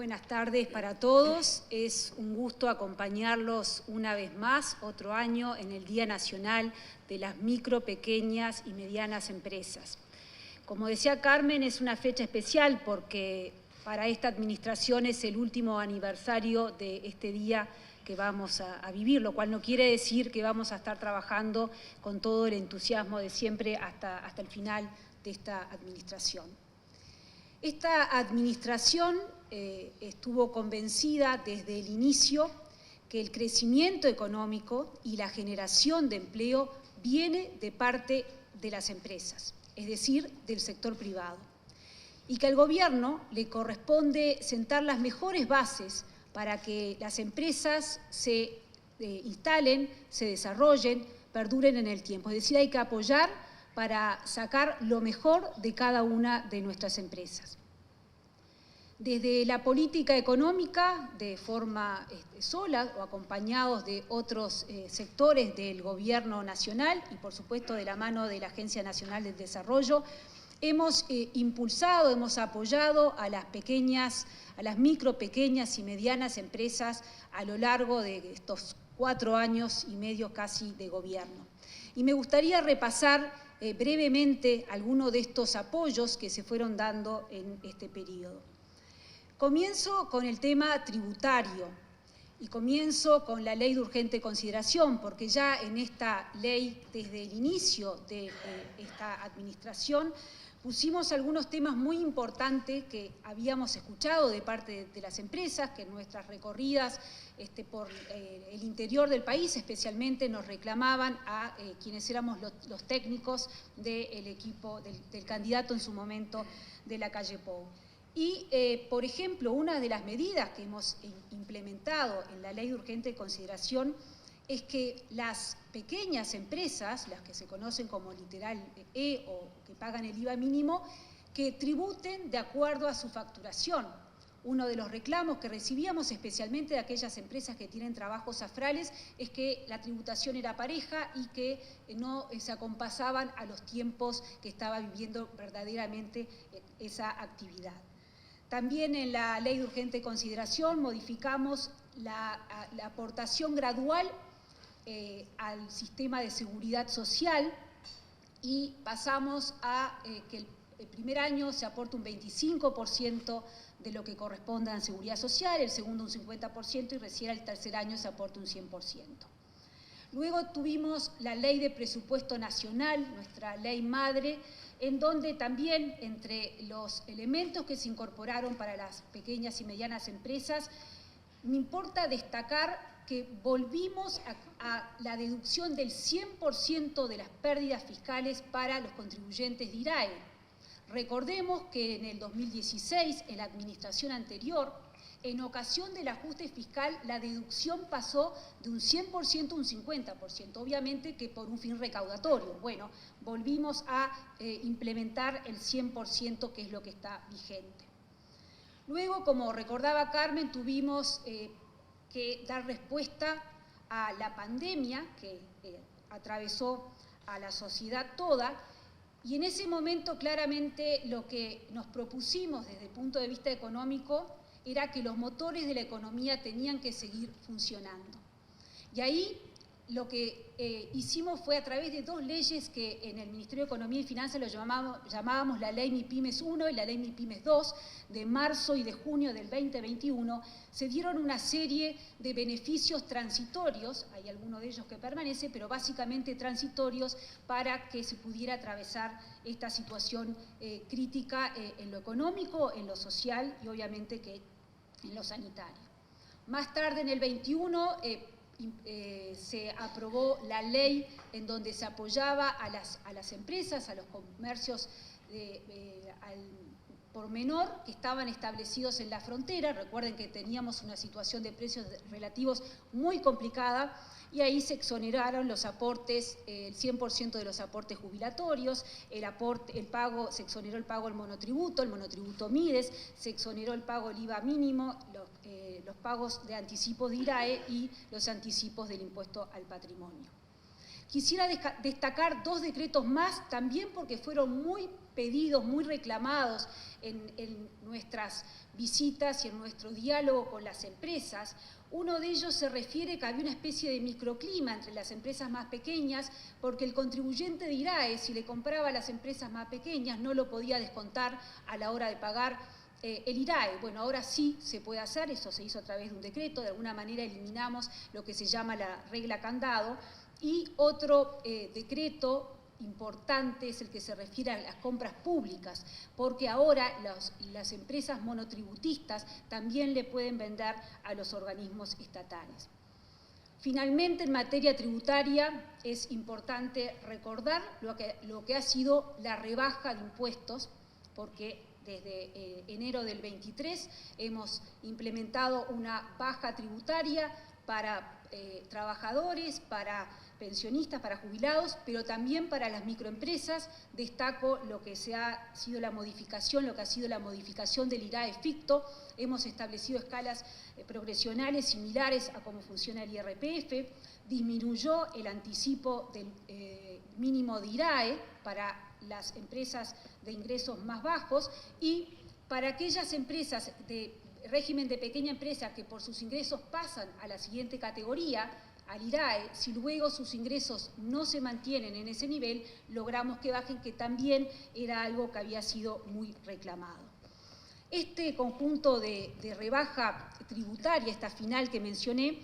Buenas tardes para todos. Es un gusto acompañarlos una vez más, otro año, en el Día Nacional de las Micro, Pequeñas y Medianas Empresas. Como decía Carmen, es una fecha especial porque para esta administración es el último aniversario de este día que vamos a vivir, lo cual no quiere decir que vamos a estar trabajando con todo el entusiasmo de siempre hasta el final de esta administración. Esta administración estuvo convencida desde el inicio que el crecimiento económico y la generación de empleo viene de parte de las empresas, es decir, del sector privado, y que al gobierno le corresponde sentar las mejores bases para que las empresas se instalen, se desarrollen, perduren en el tiempo. Es decir, hay que apoyar para sacar lo mejor de cada una de nuestras empresas. Desde la política económica, de forma sola o acompañados de otros sectores del Gobierno Nacional y, por supuesto, de la mano de la Agencia Nacional del Desarrollo, hemos impulsado, hemos apoyado a las micro, pequeñas y medianas empresas a lo largo de estos 4 años y medio casi de gobierno. Y me gustaría repasar brevemente algunos de estos apoyos que se fueron dando en este periodo. Comienzo con el tema tributario y comienzo con la ley de urgente consideración, porque ya en esta ley, desde el inicio de esta administración, pusimos algunos temas muy importantes que habíamos escuchado de parte de las empresas, que en nuestras recorridas por el interior del país especialmente nos reclamaban a quienes éramos los técnicos del equipo, del candidato en su momento de la calle Pou. Y, por ejemplo, una de las medidas que hemos implementado en la ley de urgente consideración es que las pequeñas empresas, las que se conocen como literal E o que pagan el IVA mínimo, que tributen de acuerdo a su facturación. Uno de los reclamos que recibíamos, especialmente de aquellas empresas que tienen trabajos afrales, es que la tributación era pareja y que no se acompasaban a los tiempos que estaba viviendo verdaderamente esa actividad. También en la ley de urgente consideración modificamos la aportación gradual al sistema de seguridad social y pasamos a que el primer año se aporte un 25% de lo que corresponda a seguridad social, el segundo un 50% y recién el tercer año se aporte un 100%. Luego tuvimos la ley de presupuesto nacional, nuestra ley madre, en donde también entre los elementos que se incorporaron para las pequeñas y medianas empresas, me importa destacar que volvimos a la deducción del 100% de las pérdidas fiscales para los contribuyentes de IRAE. Recordemos que en el 2016, en la administración anterior, en ocasión del ajuste fiscal, la deducción pasó de un 100% a un 50%, obviamente que por un fin recaudatorio. Bueno, volvimos a implementar el 100%, que es lo que está vigente. Luego, como recordaba Carmen, tuvimos que dar respuesta a la pandemia que atravesó a la sociedad toda, y en ese momento claramente lo que nos propusimos desde el punto de vista económico era que los motores de la economía tenían que seguir funcionando. Y ahí lo que hicimos fue a través de 2 leyes que en el Ministerio de Economía y Finanzas lo llamábamos la Ley MIPYMES 1 y la Ley MIPYMES 2, de marzo y de junio del 2021, se dieron una serie de beneficios transitorios, hay algunos de ellos que permanecen, pero básicamente transitorios para que se pudiera atravesar esta situación crítica en lo económico, en lo social y obviamente que en lo sanitario. Más tarde, en el 21, se aprobó la ley en donde se apoyaba a las empresas, a los comercios al por menor que estaban establecidos en la frontera. Recuerden que teníamos una situación de precios relativos muy complicada y ahí se exoneraron los aportes, el 100% de los aportes jubilatorios, se exoneró el pago del monotributo, el monotributo MIDES, se exoneró el pago del IVA mínimo, los pagos de anticipos de IRAE y los anticipos del impuesto al patrimonio. Quisiera destacar 2 decretos más, también porque fueron muy pedidos, muy reclamados en nuestras visitas y en nuestro diálogo con las empresas. Uno de ellos se refiere que había una especie de microclima entre las empresas más pequeñas, porque el contribuyente de IRAE, si le compraba a las empresas más pequeñas, no lo podía descontar a la hora de pagar el IRAE. Bueno, ahora sí se puede hacer, eso se hizo a través de un decreto, de alguna manera eliminamos lo que se llama la regla candado. Y otro decreto importante es el que se refiere a las compras públicas, porque ahora las empresas monotributistas también le pueden vender a los organismos estatales. Finalmente, en materia tributaria, es importante recordar lo que ha sido la rebaja de impuestos, porque desde enero del 23 hemos implementado una baja tributaria para trabajadores, para pensionistas, para jubilados, pero también para las microempresas. Destaco lo que ha sido la modificación del IRAE ficto. Hemos establecido escalas progresionales similares a cómo funciona el IRPF. Disminuyó el anticipo del mínimo de IRAE para las empresas de ingresos más bajos, y para aquellas empresas de régimen de pequeña empresa que por sus ingresos pasan a la siguiente categoría, al IRAE, si luego sus ingresos no se mantienen en ese nivel, logramos que bajen, que también era algo que había sido muy reclamado. Este conjunto de rebaja tributaria, esta final que mencioné,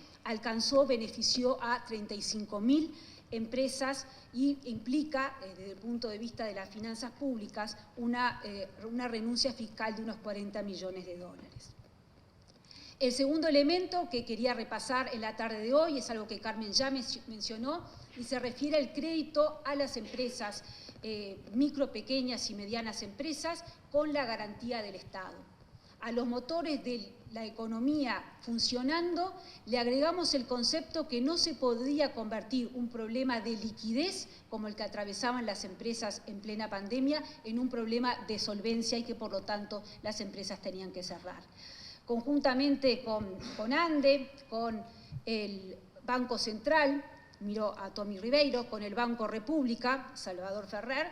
benefició a 35.000 empresas y implica, desde el punto de vista de las finanzas públicas, una renuncia fiscal de unos 40 millones de dólares. El segundo elemento que quería repasar en la tarde de hoy es algo que Carmen ya mencionó, y se refiere al crédito a las empresas, micro, pequeñas y medianas empresas, con la garantía del Estado. A los motores de la economía funcionando le agregamos el concepto que no se podía convertir un problema de liquidez, como el que atravesaban las empresas en plena pandemia, en un problema de solvencia, y que por lo tanto las empresas tenían que cerrar. Conjuntamente con ANDE, con el Banco Central, miro a Tommy Ribeiro, con el Banco República, Salvador Ferrer,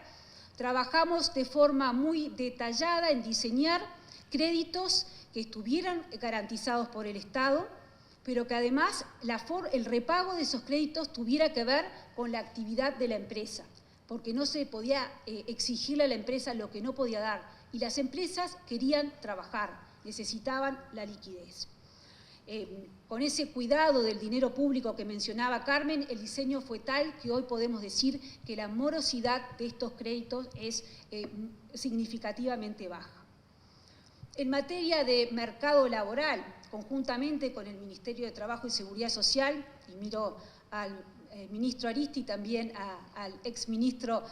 trabajamos de forma muy detallada en diseñar créditos que estuvieran garantizados por el Estado, pero que además el repago de esos créditos tuviera que ver con la actividad de la empresa, porque no se podía exigirle a la empresa lo que no podía dar, y las empresas querían trabajar, necesitaban la liquidez. Con ese cuidado del dinero público que mencionaba Carmen, el diseño fue tal que hoy podemos decir que la morosidad de estos créditos es significativamente baja. En materia de mercado laboral, conjuntamente con el Ministerio de Trabajo y Seguridad Social, y miro al ministro Aristi y también al exministro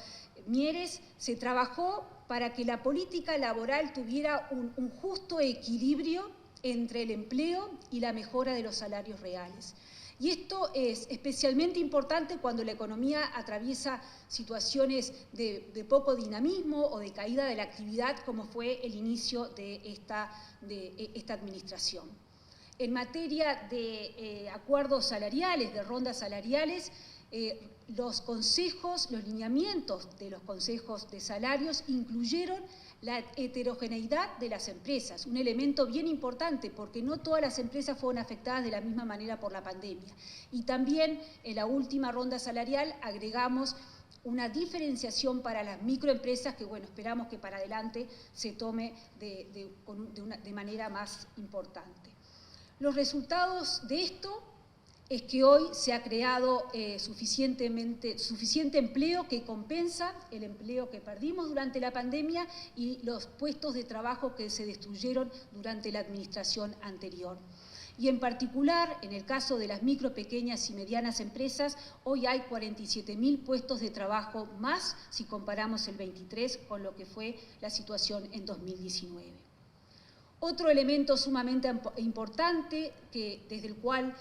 Mieres, se trabajó para que la política laboral tuviera un justo equilibrio entre el empleo y la mejora de los salarios reales. Y esto es especialmente importante cuando la economía atraviesa situaciones de poco dinamismo o de caída de la actividad, como fue el inicio de esta administración. En materia de acuerdos salariales, de rondas salariales, los lineamientos de los consejos de salarios incluyeron la heterogeneidad de las empresas, un elemento bien importante porque no todas las empresas fueron afectadas de la misma manera por la pandemia. Y también en la última ronda salarial agregamos una diferenciación para las microempresas que, bueno, esperamos que para adelante se tome de manera más importante. Los resultados de esto es que hoy se ha creado suficiente empleo que compensa el empleo que perdimos durante la pandemia y los puestos de trabajo que se destruyeron durante la administración anterior. Y en particular, en el caso de las micro, pequeñas y medianas empresas, hoy hay 47.000 puestos de trabajo más si comparamos el 23 con lo que fue la situación en 2019. Otro elemento sumamente importante desde el cual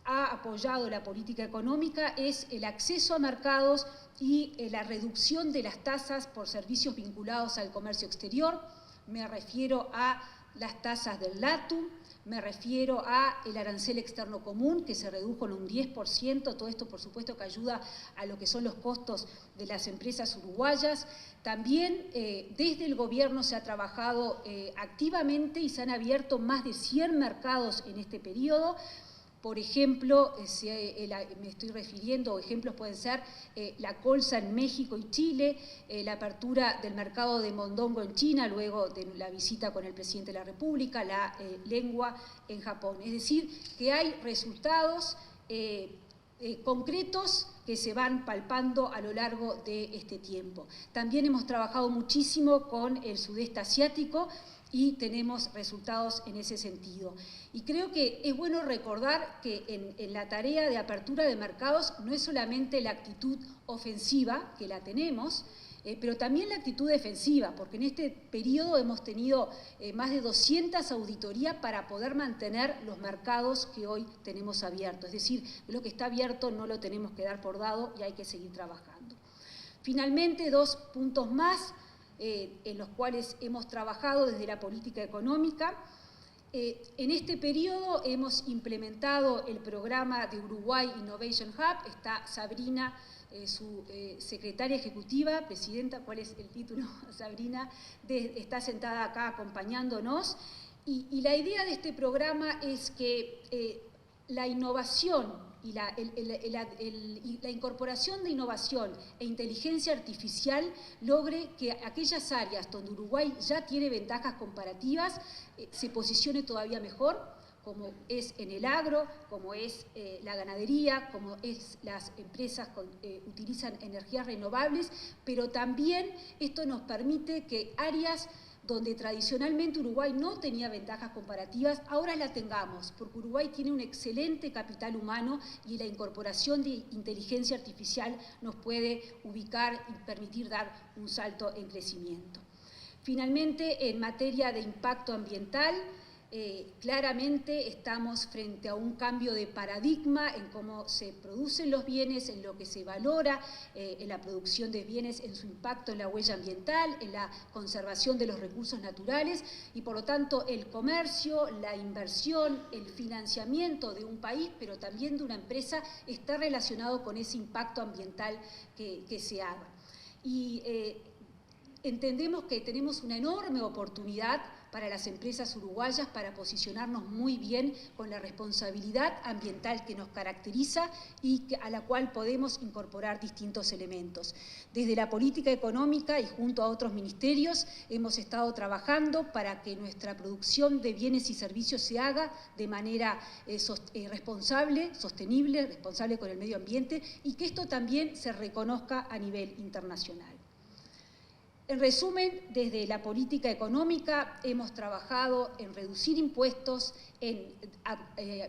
ha apoyado la política económica es el acceso a mercados y la reducción de las tasas por servicios vinculados al comercio exterior. Me refiero a las tasas del LATU, me refiero al arancel externo común, que se redujo en un 10%, todo esto por supuesto que ayuda a lo que son los costos de las empresas uruguayas. También desde el gobierno se ha trabajado activamente y se han abierto más de 100 mercados en este periodo. Por ejemplo, me estoy refiriendo, ejemplos pueden ser la colza en México y Chile, la apertura del mercado de mondongo en China, luego de la visita con el presidente de la República, la lengua en Japón. Es decir, que hay resultados concretos que se van palpando a lo largo de este tiempo. También hemos trabajado muchísimo con el sudeste asiático y tenemos resultados en ese sentido. Y creo que es bueno recordar que en la tarea de apertura de mercados no es solamente la actitud ofensiva, que la tenemos, pero también la actitud defensiva, porque en este periodo hemos tenido más de 200 auditorías para poder mantener los mercados que hoy tenemos abiertos. Es decir, lo que está abierto no lo tenemos que dar por dado y hay que seguir trabajando. Finalmente, 2 puntos más en los cuales hemos trabajado desde la política económica. En este periodo hemos implementado el programa de Uruguay Innovation Hub. Está Sabrina, su secretaria ejecutiva, presidenta, ¿cuál es el título, Sabrina? Está sentada acá acompañándonos. Y la idea de este programa es que la innovación y la incorporación de innovación e inteligencia artificial logre que aquellas áreas donde Uruguay ya tiene ventajas comparativas se posicione todavía mejor, como es en el agro, como es la ganadería, como es las empresas que utilizan energías renovables, pero también esto nos permite que áreas donde tradicionalmente Uruguay no tenía ventajas comparativas, ahora la tengamos, porque Uruguay tiene un excelente capital humano y la incorporación de inteligencia artificial nos puede ubicar y permitir dar un salto en crecimiento. Finalmente, en materia de impacto ambiental, claramente estamos frente a un cambio de paradigma en cómo se producen los bienes, en lo que se valora en la producción de bienes, en su impacto en la huella ambiental, en la conservación de los recursos naturales y por lo tanto el comercio, la inversión, el financiamiento de un país, pero también de una empresa, está relacionado con ese impacto ambiental que se haga. Y entendemos que tenemos una enorme oportunidad para las empresas uruguayas para posicionarnos muy bien con la responsabilidad ambiental que nos caracteriza y a la cual podemos incorporar distintos elementos. Desde la política económica y junto a otros ministerios hemos estado trabajando para que nuestra producción de bienes y servicios se haga de manera responsable, sostenible, responsable con el medio ambiente y que esto también se reconozca a nivel internacional. En resumen, desde la política económica hemos trabajado en reducir impuestos, en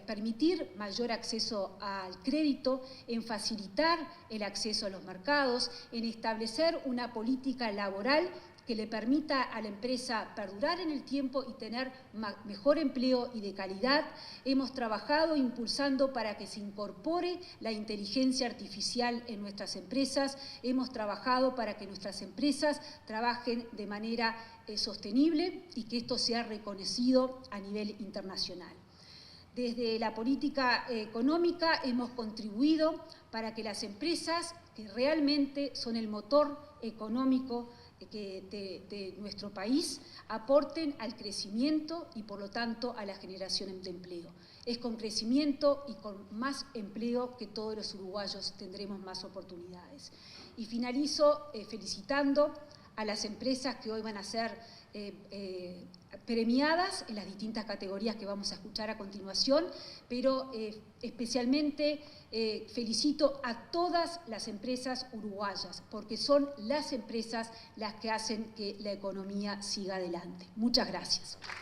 permitir mayor acceso al crédito, en facilitar el acceso a los mercados, en establecer una política laboral que le permita a la empresa perdurar en el tiempo y tener mejor empleo y de calidad. Hemos trabajado impulsando para que se incorpore la inteligencia artificial en nuestras empresas. Hemos trabajado para que nuestras empresas trabajen de manera sostenible y que esto sea reconocido a nivel internacional. Desde la política económica hemos contribuido para que las empresas, que realmente son el motor económico de nuestro país, aporten al crecimiento y por lo tanto a la generación de empleo. Es con crecimiento y con más empleo que todos los uruguayos tendremos más oportunidades. Y finalizo felicitando a las empresas que hoy van a ser premiadas en las distintas categorías que vamos a escuchar a continuación, pero especialmente felicito a todas las empresas uruguayas, porque son las empresas las que hacen que la economía siga adelante. Muchas gracias.